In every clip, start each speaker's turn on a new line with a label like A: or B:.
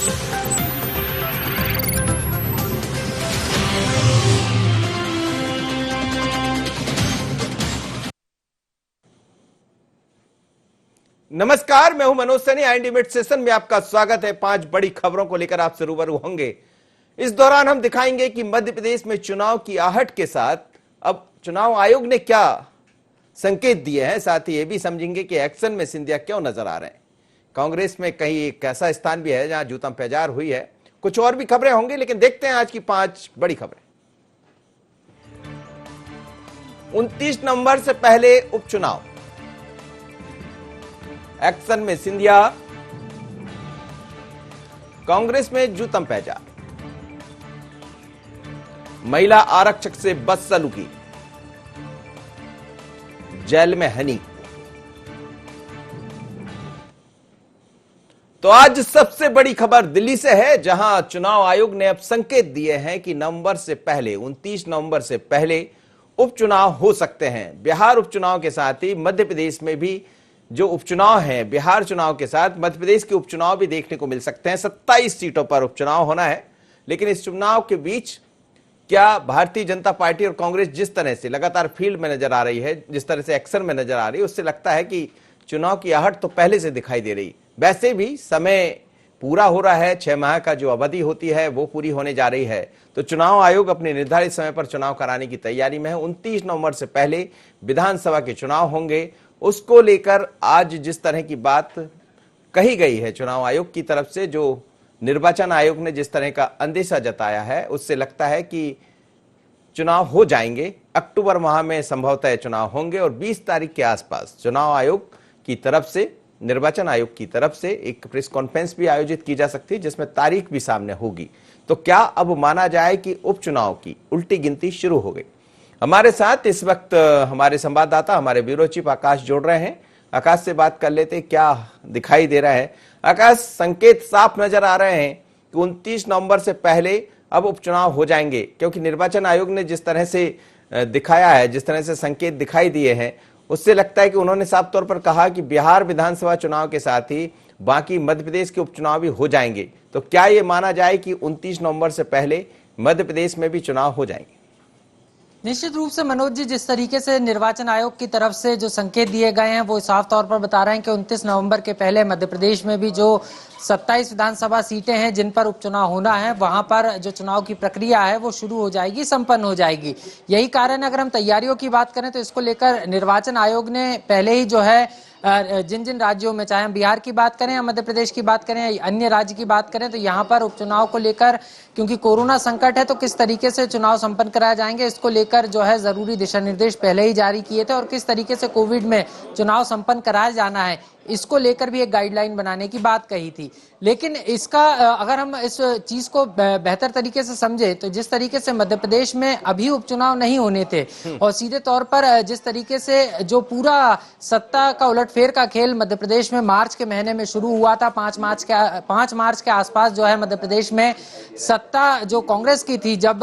A: नमस्कार, मैं हूं मनोज सैनी। इंटीमेट सेशन में आपका स्वागत है। 5 बड़ी खबरों को लेकर आपसे रूबरू होंगे। इस दौरान हम दिखाएंगे कि मध्य प्रदेश में चुनाव की आहट के साथ अब चुनाव आयोग ने क्या संकेत दिए हैं। साथ ही यह भी समझेंगे कि एक्शन में सिंधिया क्यों नजर आ रहे हैं। कांग्रेस में कहीं एक ऐसा स्थान भी है जहां जूतम पेजार हुई है। कुछ और भी खबरें होंगी, लेकिन देखते हैं आज की 5 बड़ी खबरें। 29 नवंबर से पहले उपचुनाव, एक्शन में सिंधिया, कांग्रेस में जूतम पेजार, महिला आरक्षक से बदसलूकी, जेल में हनी। तो आज सबसे बड़ी खबर दिल्ली से है, जहां चुनाव आयोग ने अब संकेत दिए हैं कि नवंबर से पहले, 29 नवंबर से पहले उपचुनाव हो सकते हैं। बिहार उपचुनाव के साथ ही मध्य प्रदेश में भी जो उपचुनाव है, बिहार चुनाव के साथ मध्य प्रदेश के उपचुनाव भी देखने को मिल सकते हैं। 27 सीटों पर उपचुनाव होना है, लेकिन इस चुनाव के बीच क्या भारतीय जनता पार्टी और कांग्रेस जिस तरह से लगातार फील्ड में नजर आ रही है, जिस तरह से एक्शन में नजर आ रही है, उससे लगता है कि चुनाव की आहट तो पहले से दिखाई दे रही। वैसे भी समय पूरा हो रहा है, 6 माह का जो अवधि होती है वो पूरी होने जा रही है। तो चुनाव आयोग अपने निर्धारित समय पर चुनाव कराने की तैयारी में है। 29 नवंबर से पहले विधानसभा के चुनाव होंगे। उसको लेकर आज जिस तरह की बात कही गई है चुनाव आयोग की तरफ से, जो निर्वाचन आयोग ने जिस तरह का अंदेशा जताया है, उससे लगता है कि चुनाव हो जाएंगे। अक्टूबर माह में संभवतः चुनाव होंगे और 20 तारीख के आसपास चुनाव आयोग की तरफ से, निर्वाचन आयोग की तरफ से एक प्रेस कॉन्फ्रेंस भी आयोजित की जा सकती है, जिसमें तारीख भी सामने होगी। तो क्या अब माना जाए कि उपचुनाव की उल्टी गिनती शुरू हो गई? हमारे साथ इस वक्त हमारे संवाददाता, हमारे ब्यूरो चीफ आकाश जोड़ रहे हैं। आकाश से बात कर लेते, क्या दिखाई दे रहा है? आकाश, संकेत साफ नजर आ रहे हैं कि 29 नवंबर से पहले अब उपचुनाव हो जाएंगे, क्योंकि निर्वाचन आयोग ने जिस तरह से दिखाया है, जिस तरह से संकेत दिखाई दिए हैं, उससे लगता है कि उन्होंने साफ तौर पर कहा कि बिहार विधानसभा चुनाव के साथ ही बाकी मध्य प्रदेश के उपचुनाव भी हो जाएंगे। तो क्या ये माना जाए कि 29 नवंबर से पहले मध्य प्रदेश में भी चुनाव हो जाएंगे?
B: निश्चित रूप से मनोज जी, जिस तरीके से निर्वाचन आयोग की तरफ से जो संकेत दिए गए हैं वो साफ तौर पर बता रहे हैं कि 29 नवंबर के पहले मध्य प्रदेश में भी जो 27 विधानसभा सीटें हैं जिन पर उपचुनाव होना है, वहां पर जो चुनाव की प्रक्रिया है वो शुरू हो जाएगी, संपन्न हो जाएगी। यही कारण है, अगर हम तैयारियों की बात करें तो इसको लेकर निर्वाचन आयोग ने पहले ही जो है जिन जिन राज्यों में, चाहे हम बिहार की बात करें या मध्य प्रदेश की बात करें या अन्य राज्य की बात करें, तो यहाँ पर उपचुनाव को लेकर, क्योंकि कोरोना संकट है, तो किस तरीके से चुनाव संपन्न कराए जाएंगे, इसको लेकर जो है जरूरी दिशा निर्देश पहले ही जारी किए थे। और किस तरीके से कोविड में चुनाव संपन्न कराया जाना है, इसको लेकर भी एक गाइडलाइन बनाने की बात कही थी। लेकिन इसका अगर हम इस चीज को बेहतर तरीके से समझे, तो जिस तरीके से मध्य प्रदेश में अभी उपचुनाव नहीं होने थे और सीधे तौर पर जिस तरीके से जो पूरा सत्ता का उलटफेर का खेल मध्य प्रदेश में मार्च के महीने में शुरू हुआ था, 5 मार्च के आसपास जो है मध्य प्रदेश में सत्ता जो कांग्रेस की थी, जब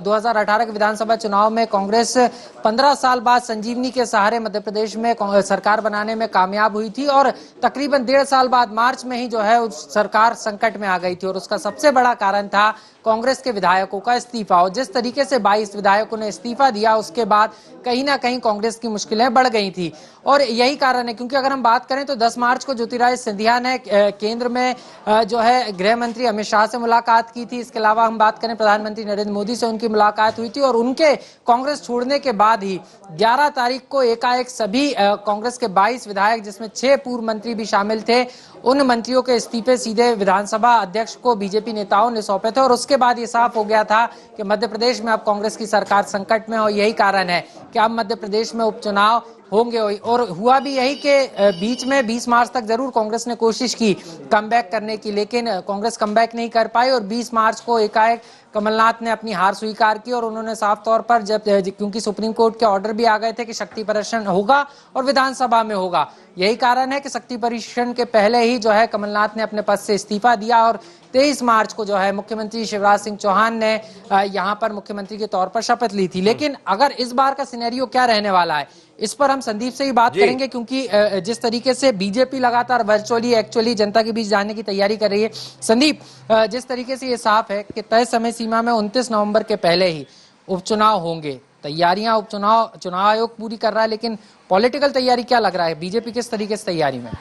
B: 2018 के विधानसभा चुनाव में कांग्रेस 15 साल बाद संजीवनी के सहारे मध्य प्रदेश में सरकार बनाने में कामयाब हुई थी, और तकरीबन 1.5 साल बाद मार्च में ही जो है उस सरकार संकट में आ गई थी। और उसका सबसे बड़ा कारण था कांग्रेस के विधायकों का इस्तीफा। और जिस तरीके से 22 विधायकों ने इस्तीफा दिया, उसके बाद कहीं ना कहीं कांग्रेस की मुश्किलें बढ़ गई थी। और यही कारण है, क्योंकि अगर हम बात करें तो 10 मार्च को ज्योतिरादित्य सिंधिया ने केंद्र में जो है गृह मंत्री अमित शाह से मुलाकात की थी। इसके अलावा हम बात करें प्रधानमंत्री नरेंद्र मोदी से उनकी मुलाकात हुई थी, और उनके कांग्रेस छोड़ने के बाद ही 11 तारीख को एकाएक सभी कांग्रेस के 22 विधायक, जिसमें 6 पूर्व मंत्री भी शामिल थे, उन मंत्रियों के इस्तीफे सीधे विधानसभा अध्यक्ष को बीजेपी नेताओं ने सौंपे थे। और उसके बाद ये साफ हो गया था कि मध्य प्रदेश में अब कांग्रेस की सरकार संकट में, और यही कारण है कि अब मध्य प्रदेश में उपचुनाव होंगे। और हुआ भी यही कि बीच में 20 मार्च तक जरूर कांग्रेस ने कोशिश की कमबैक करने की, लेकिन कांग्रेस कमबैक नहीं कर पाई, और 20 मार्च को एकाएक कमलनाथ ने अपनी हार स्वीकार की। और उन्होंने साफ तौर पर, जब क्योंकि सुप्रीम कोर्ट के ऑर्डर भी आ गए थे कि शक्ति प्रदर्शन होगा और विधानसभा में होगा, यही कारण है कि शक्ति परीक्षण के पहले ही जो है कमलनाथ ने अपने पद से इस्तीफा दिया और 23 मार्च को जो है मुख्यमंत्री शिवराज सिंह चौहान ने यहां पर मुख्यमंत्री के तौर पर शपथ ली थी। लेकिन अगर इस बार का सिनेरियो क्या रहने वाला है, इस पर हम संदीप से ही बात करेंगे, क्योंकि जिस तरीके से बीजेपी लगातार वर्चुअली एक्चुअली जनता के बीच जाने की तैयारी कर रही है। संदीप, जिस तरीके से ये साफ है कि तय समय सीमा में 29 नवंबर के पहले ही उपचुनाव होंगे, तैयारियां चुनाव आयोग पूरी कर रहा है, लेकिन पॉलिटिकल तैयारी क्या लग रहा है, बीजेपी किस तरीके से तैयारी में?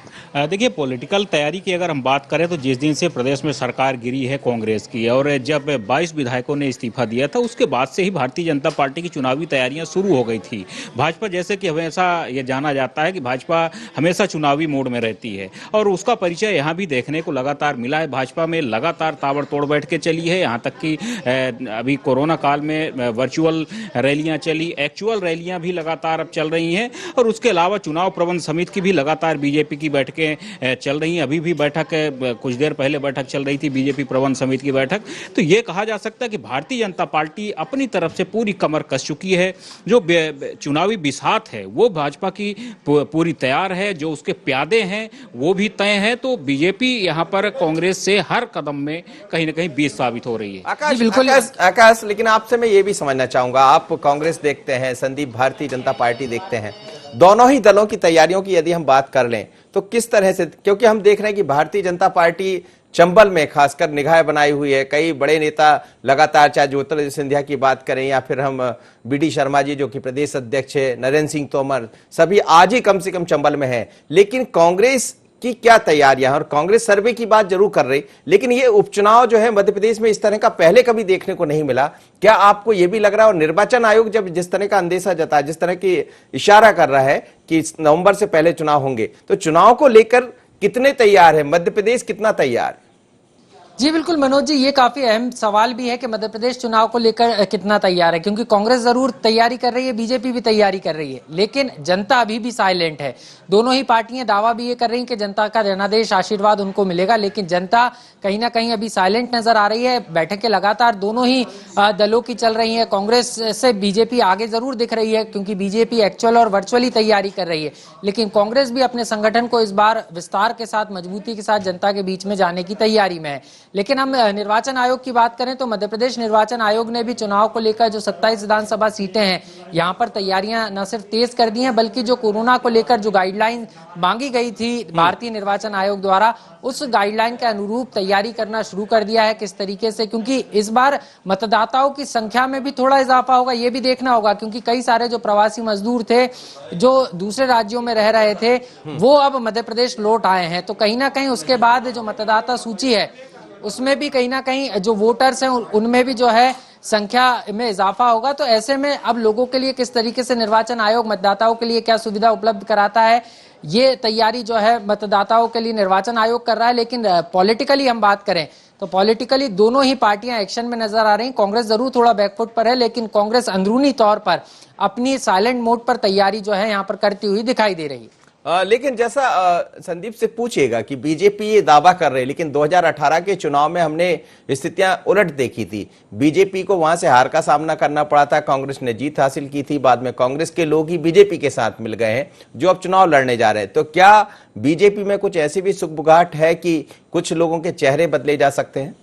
C: देखिए, पॉलिटिकल तैयारी की अगर हम बात करें तो जिस दिन से प्रदेश में सरकार गिरी है कांग्रेस की, और जब 22 विधायकों ने इस्तीफा दिया था, उसके बाद से ही भारतीय जनता पार्टी की चुनावी तैयारियां शुरू हो गई थी। भाजपा, जैसे कि हमेशा ये जाना जाता है कि भाजपा हमेशा चुनावी मोड में रहती है, और उसका परिचय यहाँ भी देखने को लगातार मिला है। भाजपा में लगातार ताबड़तोड़ बैठ के चली है, यहाँ तक कि अभी कोरोना काल में वर्चुअल रैलियां चली, एक्चुअल रैलियां भी लगातार अब चल रही हैं, और उसके अलावा चुनाव प्रबंध समिति की भी लगातार बीजेपी की बैठकें चल रही हैं। अभी भी बैठक, कुछ देर पहले बैठक चल रही थी, बीजेपी प्रबंध समिति की बैठक। तो ये कहा जा सकता है कि भारतीय जनता पार्टी अपनी तरफ से पूरी कमर कस चुकी है। जो चुनावी बिसात है वो भाजपा की पूरी तैयार है, जो उसके प्यादे हैं वो भी तय है। तो बीजेपी यहाँ पर कांग्रेस से हर कदम में कहीं ना कहीं बीस साबित हो रही है।
A: आकाश, लेकिन आपसे मैं ये भी समझना चाहूंगा, आप कांग्रेस देखते हैं, संदीप भारतीय जनता पार्टी देखते हैं, दोनों ही दलों की तैयारियों की यदि हम बात कर लें तो किस तरह से, क्योंकि हम देख रहे हैं कि भारतीय जनता पार्टी चंबल में खासकर निगाह बनाई हुई है। कई बड़े नेता लगातार, चाहे ज्योतिरादित्य सिंधिया की बात करें या फिर हम बीडी शर्मा जी जो कि प्रदेश अध्यक्ष है, नरेंद्र सिंह तोमर, सभी आज ही कम से कम चंबल में है। लेकिन कांग्रेस की क्या तैयारियां, और कांग्रेस सर्वे की बात जरूर कर रही, लेकिन ये उपचुनाव जो है मध्य प्रदेश में इस तरह का पहले कभी देखने को नहीं मिला। क्या आपको यह भी लग रहा है, और निर्वाचन आयोग जब जिस तरह का अंदेशा जताया, जिस तरह की इशारा कर रहा है कि नवंबर से पहले चुनाव होंगे, तो चुनाव को लेकर कितने तैयार है मध्य प्रदेश, कितना तैयार?
B: जी बिल्कुल मनोज जी, ये काफी अहम सवाल भी है कि मध्य प्रदेश चुनाव को लेकर कितना तैयार है, क्योंकि कांग्रेस जरूर तैयारी कर रही है, बीजेपी भी तैयारी कर रही है, लेकिन जनता अभी भी साइलेंट है। दोनों ही पार्टियां दावा भी ये कर रही हैं कि जनता का जनादेश आशीर्वाद उनको मिलेगा, लेकिन जनता कहीं ना कहीं अभी साइलेंट नजर आ रही है। बैठकें लगातार दोनों ही दलों की चल रही है। कांग्रेस से बीजेपी आगे जरूर दिख रही है, क्योंकि बीजेपी एक्चुअल और वर्चुअली तैयारी कर रही है, लेकिन कांग्रेस भी अपने संगठन को इस बार विस्तार के साथ, मजबूती के साथ जनता के बीच में जाने की तैयारी में है। लेकिन हम निर्वाचन आयोग की बात करें तो मध्य प्रदेश निर्वाचन आयोग ने भी चुनाव को लेकर जो 27 विधानसभा सीटें हैं, यहां पर तैयारियां न सिर्फ तेज कर दी हैं, बल्कि जो कोरोना को लेकर जो गाइडलाइन मांगी गई थी भारतीय निर्वाचन आयोग द्वारा, उस गाइडलाइन के अनुरूप तैयारी करना शुरू कर दिया है। किस तरीके से, क्योंकि इस बार मतदाताओं की संख्या में भी थोड़ा इजाफा होगा, ये भी देखना होगा, क्योंकि कई सारे जो प्रवासी मजदूर थे जो दूसरे राज्यों में रह रहे थे, वो अब मध्य प्रदेश लौट आए हैं। तो कहीं ना कहीं उसके बाद जो मतदाता सूची है उसमें भी कहीं ना कहीं जो वोटर्स हैं उनमें भी जो है संख्या में इजाफा होगा। तो ऐसे में अब लोगों के लिए किस तरीके से निर्वाचन आयोग मतदाताओं के लिए क्या सुविधा उपलब्ध कराता है, ये तैयारी जो है मतदाताओं के लिए निर्वाचन आयोग कर रहा है। लेकिन पॉलिटिकली हम बात करें तो पॉलिटिकली दोनों ही पार्टियां एक्शन में नजर आ रही। कांग्रेस जरूर थोड़ा बैकफुट पर है, लेकिन कांग्रेस अंदरूनी तौर पर अपनी साइलेंट मोड पर तैयारी जो है यहाँ पर करती हुई दिखाई दे रही है।
A: लेकिन जैसा संदीप से पूछिएगा कि बीजेपी ये दावा कर रहे, लेकिन 2018 के चुनाव में हमने स्थितियां उलट देखी थी। बीजेपी को वहां से हार का सामना करना पड़ा था, कांग्रेस ने जीत हासिल की थी। बाद में कांग्रेस के लोग ही बीजेपी के साथ मिल गए हैं जो अब चुनाव लड़ने जा रहे हैं। तो क्या बीजेपी में कुछ ऐसी भी सुगबुगाहट है कि कुछ लोगों के चेहरे बदले जा सकते हैं?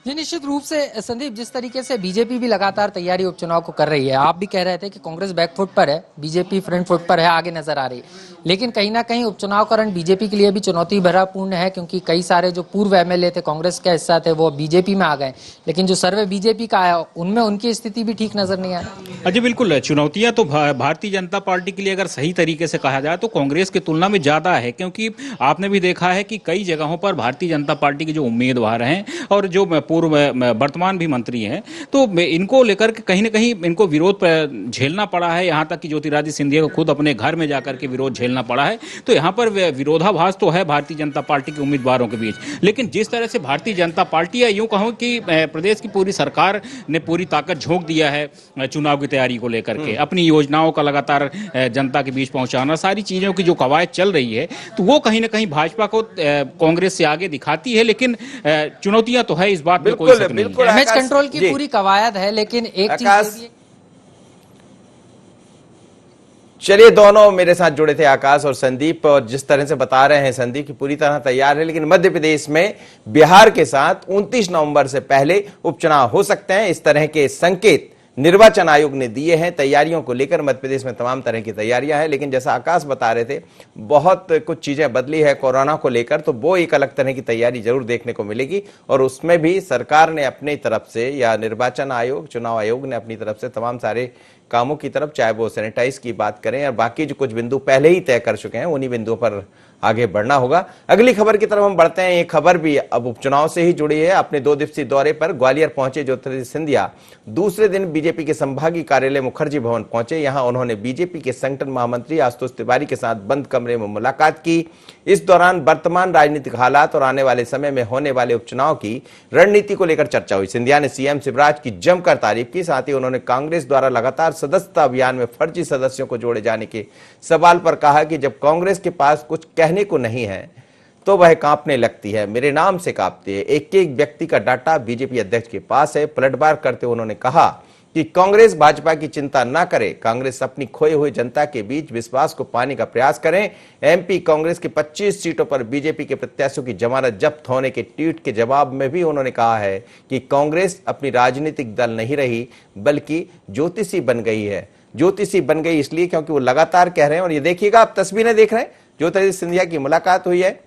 B: जी निश्चित रूप से संदीप, जिस तरीके से बीजेपी भी लगातार तैयारी उपचुनाव को कर रही है, आप भी कह रहे थे कि कांग्रेस बैकफुट पर है, बीजेपी फ्रंट फुट पर है, आगे नजर आ रही है। लेकिन कहीं ना कहीं उपचुनाव का रण बीजेपी के लिए भी चुनौती भरापूर्ण है, क्योंकि कई सारे जो पूर्व एमएलए थे, कांग्रेस का हिस्सा थे, वो बीजेपी में आ गए। लेकिन जो सर्वे बीजेपी का आया उनमें उनकी स्थिति भी ठीक नजर नहीं आ रही।
C: जी बिल्कुल, चुनौतियां तो भारतीय जनता पार्टी के लिए अगर सही तरीके से कहा जाए तो कांग्रेस की तुलना में ज्यादा है, क्योंकि आपने भी देखा है कि कई जगहों पर भारतीय जनता पार्टी के जो उम्मीदवार हैं और जो पूर्व वर्तमान भी मंत्री हैं, तो इनको लेकर के कहीं ना कहीं इनको विरोध झेलना पड़ा है। यहाँ तक कि ज्योतिरादित्य सिंधिया को खुद अपने घर में जाकर के विरोध झेलना पड़ा है। तो यहाँ पर विरोधाभास तो है भारतीय जनता पार्टी के उम्मीदवारों के बीच। लेकिन जिस तरह से भारतीय जनता पार्टी है, यूं कहूं कि प्रदेश की पूरी सरकार ने पूरी ताकत झोंक दिया है चुनाव की तैयारी को लेकर के, अपनी योजनाओं का लगातार जनता के बीच पहुंचाना, सारी चीजों की जो कवायद चल रही है, तो वो कहीं ना कहीं भाजपा को कांग्रेस से आगे दिखाती है। लेकिन चुनौतियां तो है, इस बात में कोई शक नहीं।
B: डैमेज कंट्रोल की पूरी कवायद है, लेकिन एक चीज
A: चलिए, दोनों मेरे साथ जुड़े थे आकाश और संदीप, और जिस तरह से बता रहे हैं संदीप की पूरी तरह तैयार है, लेकिन मध्य प्रदेश में बिहार के साथ 29 नवंबर से पहले उपचुनाव हो सकते हैं, इस तरह के संकेत निर्वाचन आयोग ने दिए हैं। तैयारियों को लेकर मध्य प्रदेश में तमाम तरह की तैयारियां हैं, लेकिन जैसा आकाश बता रहे थे, बहुत कुछ चीजें बदली है कोरोना को लेकर, तो वो एक अलग तरह की तैयारी जरूर देखने को मिलेगी, और उसमें भी सरकार ने अपनी तरफ से या निर्वाचन आयोग, चुनाव आयोग ने अपनी तरफ से तमाम सारे कामों की तरफ, चाहे वो सैनिटाइज की बात करें और बाकी जो कुछ बिंदु पहले ही तय कर चुके हैं, उन्हीं बिंदुओं पर आगे बढ़ना होगा। अगली खबर की तरफ हम बढ़ते हैं। ये खबर भी अब उपचुनाव से ही जुड़ी है। अपने 2 दिवसीय दौरे पर ग्वालियर पहुंचे ज्योतिरादित्य सिंधिया दूसरे दिन बीजेपी के संभागीय कार्यालय मुखर्जी भवन पहुंचे। यहां उन्होंने बीजेपी के संगठन महामंत्री आशुतोष तिवारी के साथ बंद कमरे में मुलाकात की। इस दौरान वर्तमान राजनीतिक हालात और आने वाले समय में होने वाले उपचुनाव की रणनीति को लेकर चर्चा हुई। सिंधिया ने सीएम शिवराज की जमकर तारीफ की। साथ ही उन्होंने कांग्रेस द्वारा लगातार सदस्यता अभियान में फर्जी सदस्यों को जोड़े जाने के सवाल पर कहा कि जब कांग्रेस के पास कुछ कहने को नहीं है तो वह कांपने लगती है, मेरे नाम से कांपती है। एक एक व्यक्ति का डाटा बीजेपी अध्यक्ष के पास है। पलटवार करते हुए उन्होंने कहा कि कांग्रेस भाजपा की चिंता न करे, कांग्रेस अपनी खोई हुई जनता के बीच विश्वास को पाने का प्रयास करें। एमपी कांग्रेस की 25 सीटों पर बीजेपी के प्रत्याशियों की जमानत जब्त होने के ट्वीट के जवाब में भी उन्होंने कहा है कि कांग्रेस अपनी राजनीतिक दल नहीं रही, बल्कि ज्योतिषी बन गई है। ज्योतिषी बन गई इसलिए क्योंकि वो लगातार कह रहे हैं, और ये देखिएगा, आप तस्वीरें देख रहे हैं, ज्योतिरादित्य सिंधिया की मुलाकात हुई है।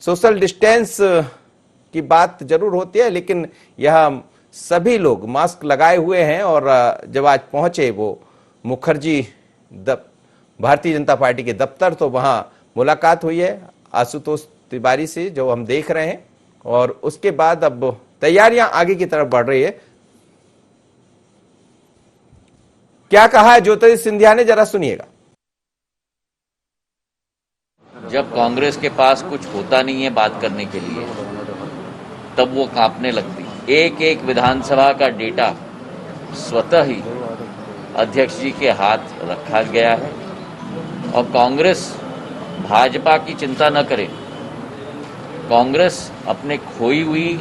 A: सोशल डिस्टेंस की बात जरूर होती है, लेकिन यह सभी लोग मास्क लगाए हुए हैं। और जब आज पहुंचे वो मुखर्जी भारतीय जनता पार्टी के दफ्तर, तो वहां मुलाकात हुई है आशुतोष तिवारी से, जो हम देख रहे हैं। और उसके बाद अब तैयारियां आगे की तरफ बढ़ रही है। क्या कहा है ज्योतिरादित्य सिंधिया ने, जरा सुनिएगा।
D: जब कांग्रेस के पास कुछ होता नहीं है बात करने के लिए, तब वो कांपने लगती। एक एक विधानसभा का डेटा स्वतः ही अध्यक्ष जी के हाथ रखा गया है, और कांग्रेस भाजपा की चिंता न करे, कांग्रेस अपने खोई हुई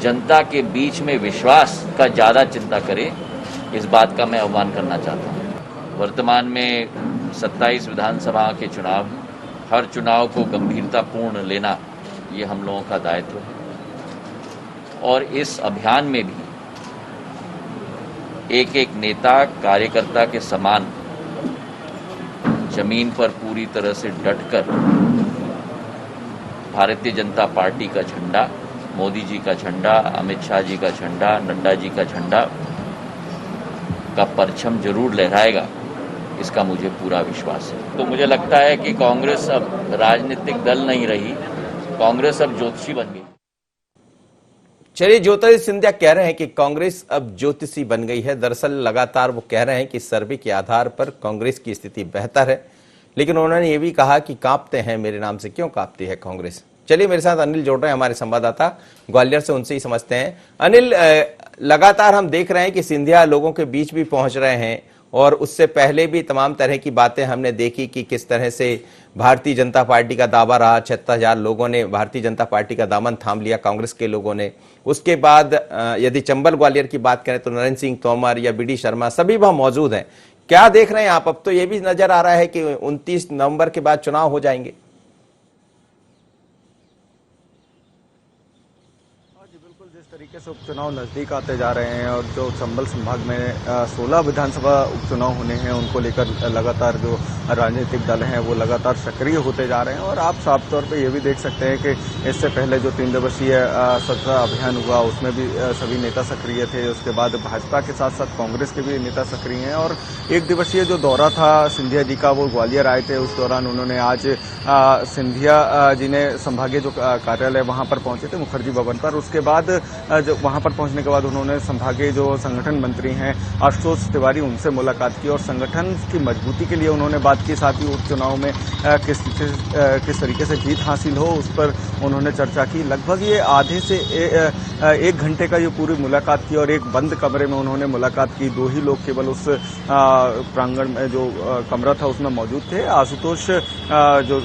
D: जनता के बीच में विश्वास का ज्यादा चिंता करे, इस बात का मैं आह्वान करना चाहता हूँ। वर्तमान में 27 विधानसभा के चुनाव हैं। हर चुनाव को गंभीरतापूर्ण लेना ये हम लोगों का दायित्व है, और इस अभियान में भी एक एक नेता कार्यकर्ता के समान जमीन पर पूरी तरह से डटकर भारतीय जनता पार्टी का झंडा, मोदी जी का झंडा, अमित शाह जी का झंडा, नड्डा जी का झंडा का परचम जरूर लहराएगा, इसका मुझे पूरा विश्वास है। तो मुझे लगता है कि कांग्रेस अब राजनीतिक दल नहीं रही, कांग्रेस अब ज्योतिषी बन गई।
A: चलिए, ज्योतिरादित्य सिंधिया कह रहे हैं कि कांग्रेस अब ज्योतिषी बन गई है। दरअसल लगातार वो कह रहे हैं कि सर्वे के आधार पर कांग्रेस की स्थिति बेहतर है, लेकिन उन्होंने ये भी कहा कि कांपते हैं, मेरे नाम से क्यों कांपती है कांग्रेस। चलिए, मेरे साथ अनिल जोड़ रहे हैं, हमारे संवाददाता ग्वालियर से, उनसे ही समझते हैं। अनिल, लगातार हम देख रहे हैं कि सिंधिया लोगों के बीच भी पहुंच रहे हैं, और उससे पहले भी तमाम तरह की बातें हमने देखी कि किस तरह से भारतीय जनता पार्टी का दावा रहा। 76,000 लोगों ने भारतीय जनता पार्टी का दामन थाम लिया, कांग्रेस के लोगों ने। उसके बाद यदि चंबल ग्वालियर की बात करें तो नरेंद्र सिंह तोमर या बीडी शर्मा सभी वहां मौजूद हैं। क्या देख रहे हैं आप? अब तो ये भी नजर आ रहा है कि 29 नवंबर के बाद चुनाव हो जाएंगे।
E: जिस तरीके से उपचुनाव नजदीक आते जा रहे हैं, और जो चंबल संभाग में 16 विधानसभा उपचुनाव होने हैं, उनको लेकर लगातार जो राजनीतिक दल हैं वो लगातार सक्रिय होते जा रहे हैं। और आप साफ तौर पे ये भी देख सकते हैं कि इससे पहले जो 3 दिवसीय सदस्यता अभियान हुआ, उसमें भी सभी नेता सक्रिय थे। उसके बाद भाजपा के साथ साथ कांग्रेस के भी नेता सक्रिय हैं। और 1 दिवसीय जो दौरा था सिंधिया जी का, वो ग्वालियर आए थे। उस दौरान उन्होंने आज सिंधिया जी ने संभागीय जो कार्यालय वहां पर पहुंचे थे, मुखर्जी भवन पर। उसके बाद जो वहां पर पहुंचने के बाद उन्होंने संभागीय जो संगठन मंत्री हैं आशुतोष तिवारी, उनसे मुलाकात की और संगठन की मजबूती के लिए उन्होंने बात की। साथ ही उपचुनाव में किस तरीके से जीत हासिल हो, उस पर उन्होंने चर्चा की। लगभग ये आधे से 1 घंटे का ये पूरी मुलाकात की और एक बंद कमरे में उन्होंने मुलाकात की। 2 ही लोग केवल उस प्रांगण में जो कमरा था उसमें मौजूद थे। आशुतोष जो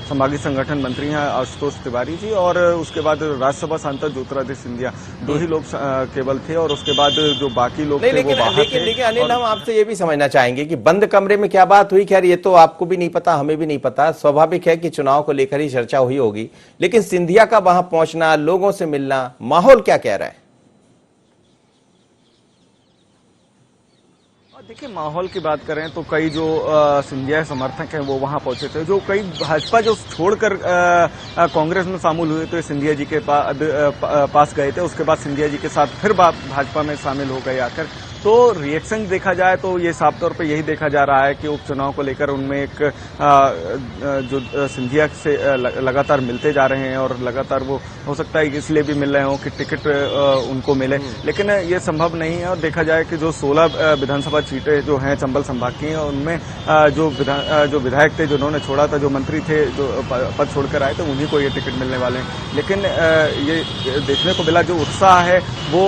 E: संभागीय संगठन मंत्री हैं आशुतोष तिवारी जी, और उसके बाद राज्यसभा सांसद ज्योतिरादित्य सिंधिया, 2 ही लोग केवल थे। और उसके बाद जो बाकी लोग थे वो बाहर थे।
A: लेकिन अनिल, हम आपसे ये भी समझना चाहेंगे कि बंद कमरे में क्या बात हुई। खैर ये तो आपको भी नहीं पता, हमें भी नहीं पता। स्वाभाविक है कि चुनाव को लेकर ही चर्चा हुई होगी, लेकिन सिंधिया का वहां पहुंचना, लोगों से मिलना, माहौल क्या कह रहा है?
E: देखिए, माहौल की बात करें तो कई जो सिंधिया समर्थक हैं वो वहां पहुंचे थे। जो कई भाजपा जो छोड़कर कांग्रेस में शामिल हुए तो सिंधिया जी के पास गए थे। उसके बाद सिंधिया जी के साथ फिर भाजपा में शामिल हो गए आकर। तो रिएक्शन देखा जाए तो ये साफ तौर पे यही देखा जा रहा है कि उपचुनाव को लेकर उनमें एक जो सिंधिया से लगातार मिलते जा रहे हैं, और लगातार वो हो सकता है इसलिए भी मिल रहे हों कि टिकट उनको मिले, लेकिन ये संभव नहीं है। और देखा जाए कि जो 16 विधानसभा सीटें जो हैं चंबल संभाग की, उनमें जो विधायक थे जिन्होंने छोड़ा था, जो मंत्री थे जो पद छोड़कर आए थे, उन्हीं को ये टिकट मिलने वाले हैं। लेकिन ये देखने को मिला, जो उत्साह है वो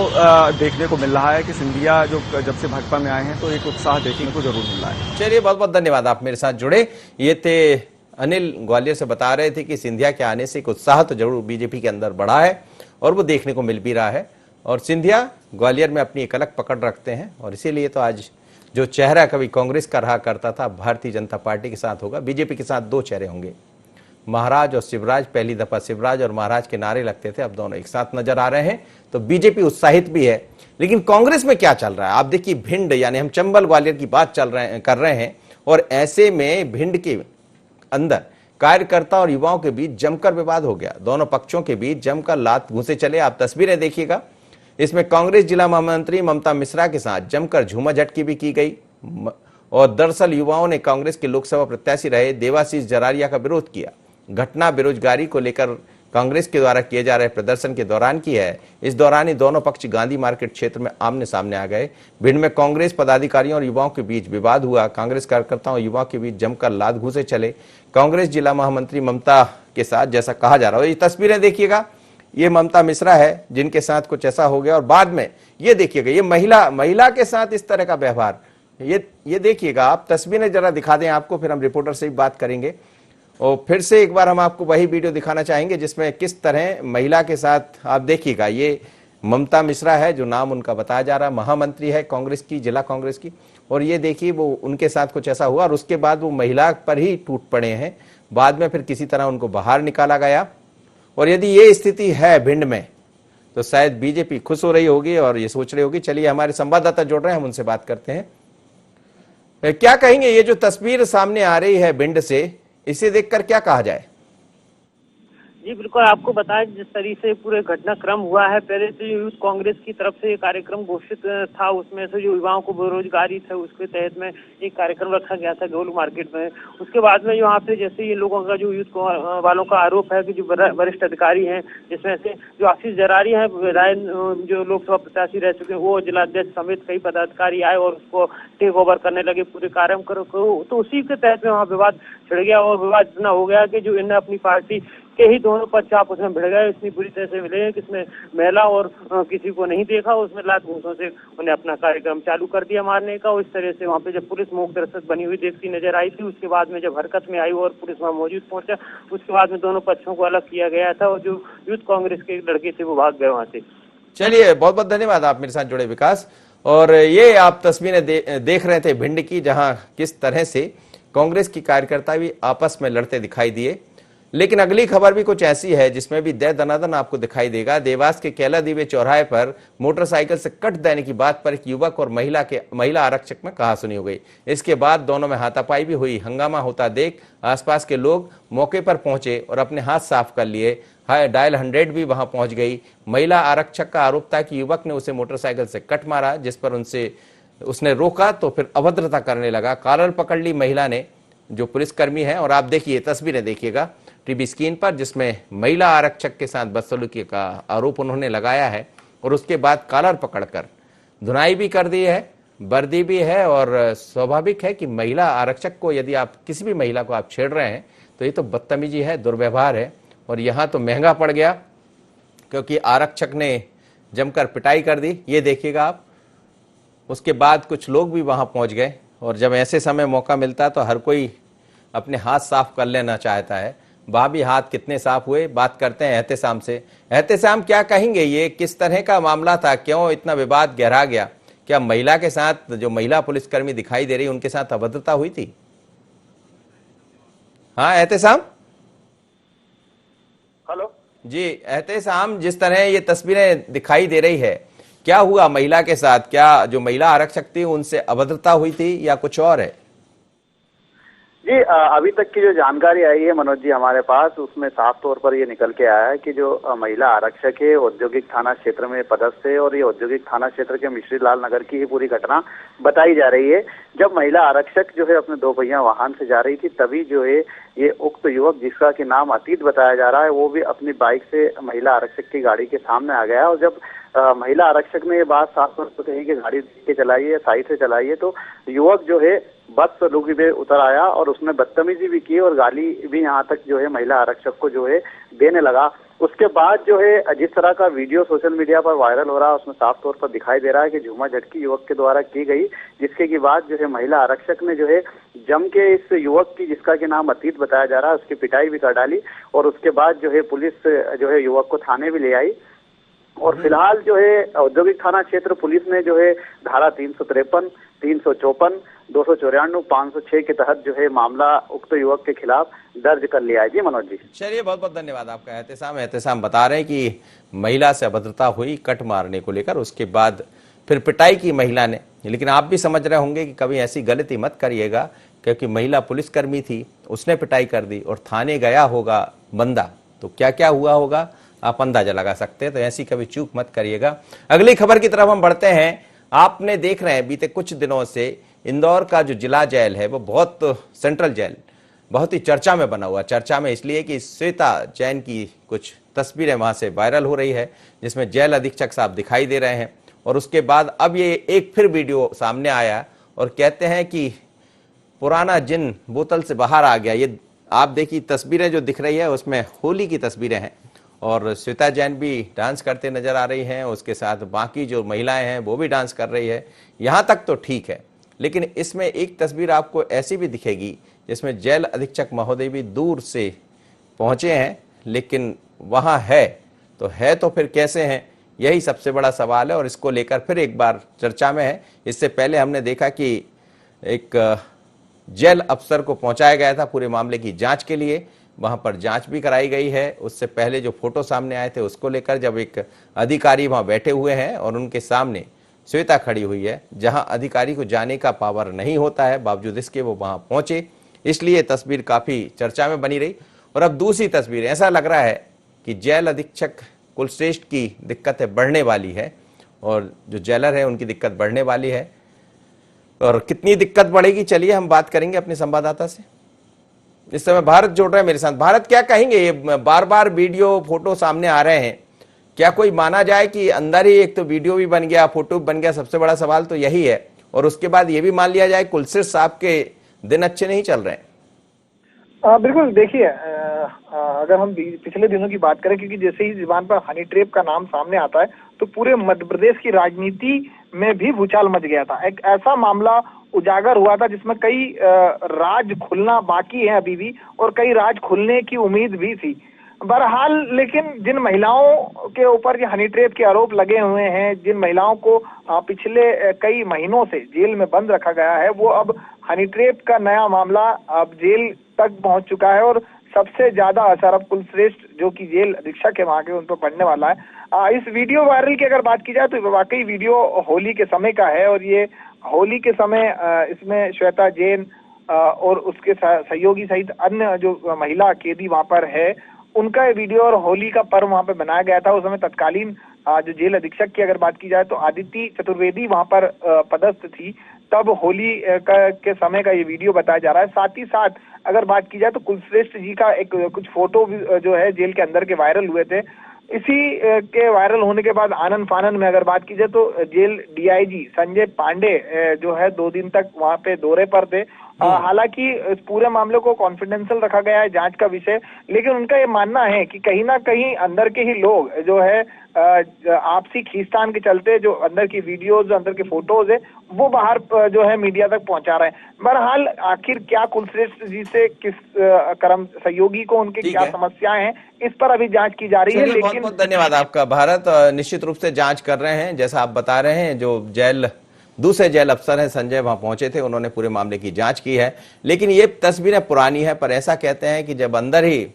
E: देखने को मिल रहा है कि सिंधिया जो जब से भाजपा में आए हैं तो एक उत्साह देखने को जरूर मिल रहा है।
A: चलिए, बहुत बहुत धन्यवाद, आप मेरे साथ जुड़े। ये थे अनिल, ग्वालियर से बता रहे थे कि सिंधिया के आने से एक उत्साह तो जरूर बीजेपी के अंदर बढ़ा है और वो देखने को मिल भी रहा है। और सिंधिया ग्वालियर में अपनी एक अलग पकड़ रखते हैं, और इसीलिए तो आज जो चेहरा कभी कांग्रेस का रहा करता था, भारतीय जनता पार्टी के साथ होगा। बीजेपी के साथ 2 चेहरे होंगे, महाराज और शिवराज। पहली दफा शिवराज और महाराज के नारे लगते थे, अब दोनों एक साथ नजर आ रहे हैं। तो बीजेपी उत्साहित भी है। लेकिन कांग्रेस में क्या चल रहा है आप देखिए। भिंड, यानी हम चंबल ग्वालियर की बात कर रहे हैं, और ऐसे में भिंड के अंदर कार्यकर्ता और युवाओं के बीच जमकर विवाद हो गया। दोनों पक्षों के बीच जमकर लात घूंसे चले। आप तस्वीरें देखिएगा। इसमें कांग्रेस जिला महामंत्री ममता मिश्रा के साथ जमकर झूमाझटकी भी की गई। और दरअसल युवाओं ने कांग्रेस के लोकसभा प्रत्याशी रहे देवाशीष जरारिया का विरोध किया। घटना बेरोजगारी को लेकर कांग्रेस के द्वारा किए जा रहे प्रदर्शन के दौरान की है। इस दौरान ही दोनों पक्ष गांधी मार्केट क्षेत्र में आमने सामने आ गए। भिंड में कांग्रेस पदाधिकारियों और युवाओं के बीच विवाद हुआ। कांग्रेस कार्यकर्ताओं और युवाओं के बीच जमकर लात घूंसे चले। कांग्रेस जिला महामंत्री ममता के साथ, जैसा कहा जा रहा है, ये तस्वीरें देखिएगा। ये ममता मिश्रा है जिनके साथ कुछ ऐसा हो गया, और बाद में ये देखिएगा, ये महिला के साथ इस तरह का व्यवहार। ये देखिएगा आप, तस्वीरें जरा दिखा दें आपको, फिर हम रिपोर्टर से भी बात करेंगे। और फिर से एक बार हम आपको वही वीडियो दिखाना चाहेंगे जिसमें किस तरह महिला के साथ, आप देखिएगा। ये ममता मिश्रा है जो नाम उनका बताया जा रहा है, महामंत्री है कांग्रेस की, जिला कांग्रेस की। और ये देखिए वो उनके साथ कुछ ऐसा हुआ और उसके बाद वो महिला पर ही टूट पड़े हैं। बाद में फिर किसी तरह उनको बाहर निकाला गया। और यदि ये स्थिति है भिंड में तो शायद बीजेपी खुश हो रही होगी और ये सोच रही होगी। चलिए, हमारे संवाददाता जुड़ रहे हैं, हम उनसे बात करते हैं। क्या कहेंगे, ये जो तस्वीर सामने आ रही है भिंड से, इसे देखकर क्या कहा जाए?
F: जी बिल्कुल, आपको बताएं जिस तरीके से पूरे घटनाक्रम हुआ है। पहले तो यूथ कांग्रेस की तरफ से एक कार्यक्रम घोषित था, उसमें से जो युवाओं को बेरोजगारी थे उसके तहत में एक कार्यक्रम रखा गया था गोलू मार्केट में। उसके बाद में यहाँ पे जैसे ये लोगों का जो यूथ वालों का आरोप है कि जो वरिष्ठ अधिकारी हैं, जिसमें से जो आशीष जरारी हैं विधायक जो लोकसभा प्रत्याशी रह चुके हैं, वो जिलाध्यक्ष समेत कई पदाधिकारी आए और उसको टेक ओवर करने लगे पूरे कार्यक्रम को। तो उसी के तहत में वहाँ विवाद छिड़ गया और विवाद इतना हो गया कि जो इन्हें अपनी पार्टी के ही दोनों पक्ष आपस में भिड़ गए। इतनी बुरी तरह से मिले कि इसमें महिला और किसी को नहीं देखा, उसमें लात घूंसों से उन्हें अपना कार्यक्रम चालू कर दिया मारने का। उस तरह से वहाँ पे जब पुलिस मूक दर्शक बनी हुई देखती नजर आई थी, उसके बाद में जब हरकत में आई और पुलिस वहाँ मौजूद पहुंचा, उसके बाद में दोनों पक्षों को अलग किया गया था और जो यूथ कांग्रेस के लड़के थे वो भाग गए वहाँ से।
A: चलिए, बहुत बहुत धन्यवाद आप मेरे साथ जुड़े विकास। और ये आप तस्वीरें देख रहे थे भिंड की, जहां किस तरह से कांग्रेस की कार्यकर्ता भी आपस में लड़ते दिखाई दिए। लेकिन अगली खबर भी कुछ ऐसी है जिसमें भी दे दनादन आपको दिखाई देगा। देवास के केला दीवे चौराहे पर मोटरसाइकिल से कट देने की बात पर एक युवक और महिला आरक्षक में कहासुनी हो गई। इसके बाद दोनों में हाथापाई भी हुई। हंगामा होता देख आसपास के लोग मौके पर पहुंचे और अपने हाथ साफ कर लिए। डायल 100 भी वहां पहुंच गई। महिला आरक्षक का आरोप था कि युवक ने उसे मोटरसाइकिल से कट मारा, जिस पर उसने रोका तो फिर अभद्रता करने लगा। कॉलर पकड़ ली महिला ने, जो पुलिसकर्मी है। और आप देखिए, तस्वीरें देखिएगा टीवी स्क्रीन पर, जिसमें महिला आरक्षक के साथ बदसलूकी का आरोप उन्होंने लगाया है। और उसके बाद कॉलर पकड़कर धुनाई भी कर दी है, वर्दी भी है। और स्वाभाविक है कि महिला आरक्षक को, यदि आप किसी भी महिला को आप छेड़ रहे हैं तो ये तो बदतमीजी है, दुर्व्यवहार है। और यहाँ तो महंगा पड़ गया, क्योंकि आरक्षक ने जमकर पिटाई कर दी। ये देखिएगा आप। उसके बाद कुछ लोग भी वहां पहुंच गए, और जब ऐसे समय मौका मिलता है तो हर कोई अपने हाथ साफ कर लेना चाहता है। वहां भी हाथ कितने साफ हुए, बात करते हैं एहतेशाम से। एहतेशाम, क्या कहेंगे, ये किस तरह का मामला था, क्यों इतना विवाद गहरा गया? क्या महिला के साथ, जो महिला पुलिसकर्मी दिखाई दे रही, उनके साथ अभद्रता हुई थी? हाँ एहतेशाम।
G: हेलो
A: जी एहतेशाम, जिस तरह ये तस्वीरें दिखाई दे रही है, क्या हुआ महिला के साथ? क्या जो महिला आरक्षक थी उनसे अभद्रता हुई थी या कुछ और है?
G: जी, अभी तक की जो जानकारी आई है मनोज जी हमारे पास, उसमें साफ तौर पर ये निकल के आया है कि जो महिला आरक्षक है औद्योगिक थाना क्षेत्र में पदस्थ है, और ये औद्योगिक थाना क्षेत्र के मिश्री लाल नगर की ही पूरी घटना बताई जा रही है। जब महिला आरक्षक जो है अपने 2 पहिया वाहन से जा रही थी, तभी जो है ये उक्त युवक, जिसका कि नाम अतीत बताया जा रहा है, वो भी अपनी बाइक से महिला आरक्षक की गाड़ी के सामने आ गया। और जब महिला आरक्षक ने ये बात साफ तौर पर कही कि गाड़ी के चलाइए, साइड से चलाइए, तो युवक जो है बस से रुक पे उतर आया और उसने बदतमीजी भी की और गाली भी यहाँ तक जो है महिला आरक्षक को जो है देने लगा। उसके बाद जो है जिस तरह का वीडियो सोशल मीडिया पर वायरल हो रहा है, उसमें साफ तौर पर दिखाई दे रहा है कि झूमा झटकी युवक के द्वारा की गई, जिसके की बाद जो है महिला आरक्षक ने जो है जम के इस युवक की, जिसका कि नाम अतीत बताया जा रहा है, उसकी पिटाई भी कर डाली। और उसके बाद जो है पुलिस जो है युवक को थाने भी ले आई। और फिलहाल जो है औद्योगिक थाना क्षेत्र पुलिस ने जो है धारा 353, 354, 294, 506 के तहत जो है मामला उक्त युवक के खिलाफ दर्ज कर लिया है। जी मनोज जी।
A: चलिए, बहुत बहुत धन्यवाद आपका एहतेशाम बता रहे हैं कि महिला से अभद्रता हुई कट मारने को लेकर, उसके बाद फिर पिटाई की महिला ने। लेकिन आप भी समझ रहे होंगे कि कभी ऐसी गलती मत करिएगा, क्योंकि महिला पुलिसकर्मी थी, उसने पिटाई कर दी और थाने गया होगा बंदा, तो क्या क्या हुआ होगा आप अंदाजा लगा सकते हैं। तो ऐसी कभी चूक मत करिएगा। अगली खबर की तरफ हम बढ़ते हैं। आपने देख रहे हैं बीते कुछ दिनों से इंदौर का जो जिला जेल है, वो बहुत, सेंट्रल जेल बहुत ही चर्चा में बना हुआ। चर्चा में इसलिए कि श्वेता जैन की कुछ तस्वीरें वहां से वायरल हो रही है, जिसमें जेल अधीक्षक साहब दिखाई दे रहे हैं। और उसके बाद अब ये एक फिर वीडियो सामने आया और कहते हैं कि पुराना जिन बोतल से बाहर आ गया। ये आप देखिए तस्वीरें जो दिख रही है, उसमें होली की तस्वीरें हैं और श्वेता जैन भी डांस करते नजर आ रही हैं। उसके साथ बाकी जो महिलाएं हैं वो भी डांस कर रही है। यहाँ तक तो ठीक है, लेकिन इसमें एक तस्वीर आपको ऐसी भी दिखेगी जिसमें जेल अधीक्षक महोदय भी दूर से पहुंचे हैं, लेकिन वहां है तो फिर कैसे हैं, यही सबसे बड़ा सवाल है। और इसको लेकर फिर एक बार चर्चा में है। इससे पहले हमने देखा कि एक जेल अफसर को पहुंचाया गया था पूरे मामले की जांच के लिए, वहां पर जांच भी कराई गई है। उससे पहले जो फोटो सामने आए थे उसको लेकर, जब एक अधिकारी वहां बैठे हुए हैं और उनके सामने श्वेता खड़ी हुई है, जहां अधिकारी को जाने का पावर नहीं होता है, बावजूद इसके वो वहां पहुंचे, इसलिए तस्वीर काफी चर्चा में बनी रही। और अब दूसरी तस्वीर, ऐसा लग रहा है कि जेल अधीक्षक कुलश्रेष्ठ की दिक्कतें बढ़ने वाली है और जो जेलर है उनकी दिक्कत बढ़ने वाली है। और कितनी दिक्कत बढ़ेगी, चलिए हम बात करेंगे अपने संवाददाता से। इस समय भारत जोड़ रहे हैं मेरे साथ। भारत, क्या कहेंगे, ये बार बार वीडियो फोटो सामने आ रहे हैं, क्या कोई माना जाए कि अंदर ही एक तो वीडियो भी बन गया, फोटो भी बन गया? सबसे बड़ा सवाल तो यही है। और उसके बाद ये भी मान लिया जाए कुलश्रेष्ठ साहब के दिन अच्छे नहीं चल रहे हैं।
H: बिल्कुल, देखिए अगर हम पिछले दिनों की बात करें, क्योंकि जैसे ही जुबान पर हनी ट्रैप का नाम सामने आता है तो पूरे मध्य प्रदेश की राजनीति में भी भूचाल मच गया था। एक ऐसा मामला उजागर हुआ था जिसमें कई राज खुलना बाकी है अभी भी, और कई राज खुलने की उम्मीद भी थी। बहरहाल, लेकिन जिन महिलाओं के ऊपर ये हनी ट्रैप के आरोप लगे हुए हैं, जिन महिलाओं को पिछले कई महीनों से जेल में बंद रखा गया है, वो अब हनी ट्रैप का नया मामला अब जेल तक पहुंच चुका है। और सबसे ज्यादा असर अब कुलश्रेष्ठ जो कि जेल अधीक्षक है वहां के, उन पर पड़ने वाला है। इस वीडियो वायरल की अगर बात की जाए तो वाकई वीडियो होली के समय का है, और ये होली के समय इसमें श्वेता जैन और उसके सहयोगी सहित अन्य जो महिला कैदी वहां पर है, उनका वीडियो और होली का पर्व वहां पे बनाया गया था। उस समय तत्कालीन जो जेल अधीक्षक की अगर बात की जाए तो आदिति चतुर्वेदी वहां पर पदस्थ थी। तब होली के समय का ये वीडियो बताया जा रहा है। साथ ही साथ अगर बात की जाए तो कुलश्रेष्ठ जी का एक कुछ फोटो जो है जेल के अंदर के वायरल हुए थे। इसी के वायरल होने के बाद आनंद फानन में अगर बात की जाए तो जेल डीआईजी संजय पांडे जो है 2 दिन तक वहां पे दौरे पर थे, हालांकि इस पूरे मामले को कॉन्फिडेंशियल रखा गया है, जांच का विषय, लेकिन उनका ये मानना है कि कहीं ना कहीं अंदर के ही लोग जो है आपसी खींचतान के चलते जो अंदर की वीडियोज, जो अंदर के फोटोज है, वो बाहर जो है मीडिया तक पहुंचा रहे हैं। बहरहाल आखिर क्या कुलश्रेष्ठ जी से किस कर्म सहयोगी को उनकी क्या समस्याएं हैं, इस पर अभी जांच की जा रही है।
A: लेकिन बहुत बहुत धन्यवाद आपका भारत, निश्चित रूप से जांच कर रहे हैं। जैसा आप बता रहे हैं, जो दूसरे जेल अफसर हैं संजय वहां पहुंचे थे, उन्होंने पूरे मामले की जांच की है। लेकिन ये तस्वीरें पुरानी है, पर ऐसा कहते हैं कि जब अंदर ही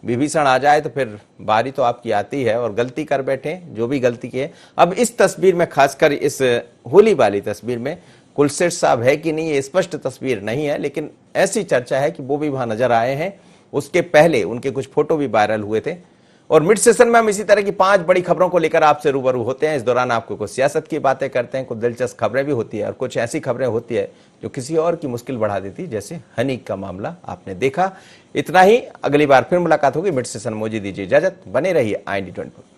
A: विभीषण आ जाए तो फिर बारी तो आपकी आती है, और गलती कर बैठे जो भी गलती की है। अब इस तस्वीर में, खासकर इस होली वाली तस्वीर में कुलश्रेष्ठ साहब है कि नहीं, ये स्पष्ट तस्वीर नहीं है, लेकिन ऐसी चर्चा है कि वो भी वहां नजर आए हैं। उसके पहले उनके कुछ फोटो भी वायरल हुए थे। और मिड सेशन में हम इसी तरह की 5 बड़ी खबरों को लेकर आपसे रूबरू होते हैं। इस दौरान आपको कुछ सियासत की बातें करते हैं, कुछ दिलचस्प खबरें भी होती है, और कुछ ऐसी खबरें होती है जो किसी और की मुश्किल बढ़ा देती, जैसे हनी का मामला आपने देखा। इतना ही, अगली बार फिर मुलाकात होगी मिड सेशन। मुझे दीजिए इजाजत, बने रहिए IND24।